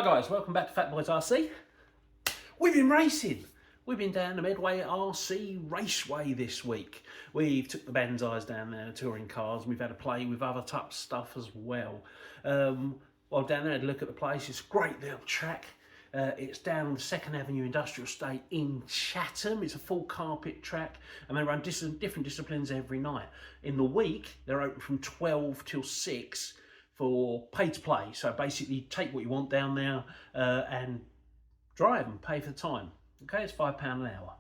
guys, welcome back to Fat Boys RC. We've been racing. We've been down the Medway RC Raceway this week. We've took the Banzais down there, touring cars. We've had a play with other type of stuff as well. While down there, I had a look at the place. It's a great little track. It's down on the 2nd Avenue Industrial Estate in Chatham. It's a full carpet track and they run different disciplines every night. In the week, they're open from 12 till 6 for pay to play. So basically take what you want down there and drive and pay for the time. Okay, it's £5 an hour.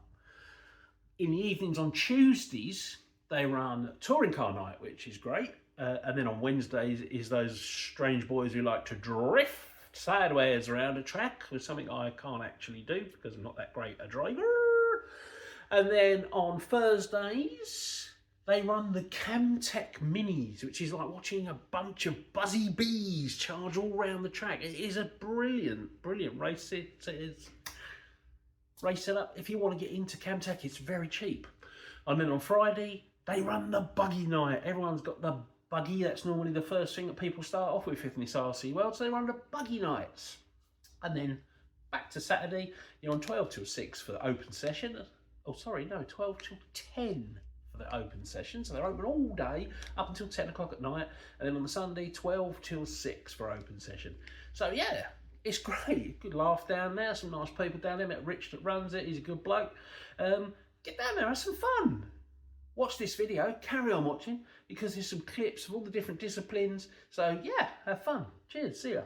In the evenings on Tuesdays, they run touring car night, which is great. And then on Wednesdays is those strange boys who like to drift sideways around a track, with something I can't actually do because I'm not that great a driver. And then on Thursdays, they run the Kamtec minis, which is like watching a bunch of buzzy bees charge all around the track. It is a brilliant race. It is. Race it up. If you want to get into Kamtec, it's very cheap. And then on Friday, they run the buggy night. Everyone's got the buggy. That's normally the first thing that people start off with in this RC world. So they run the buggy nights. And then back to Saturday, you're on 12 till 6 for the open session. Oh, sorry, no, 12 till 10 for the open session. So they're open all day up until 10 o'clock at night. And then on the Sunday, 12 till 6 for open session. So yeah, it's great. Good laugh down there. Some nice people down there. Met Rich that runs it. He's a good bloke. Get down there, have some fun. Watch this video. Carry on watching because there's some clips of all the different disciplines. So yeah, have fun. Cheers. See ya.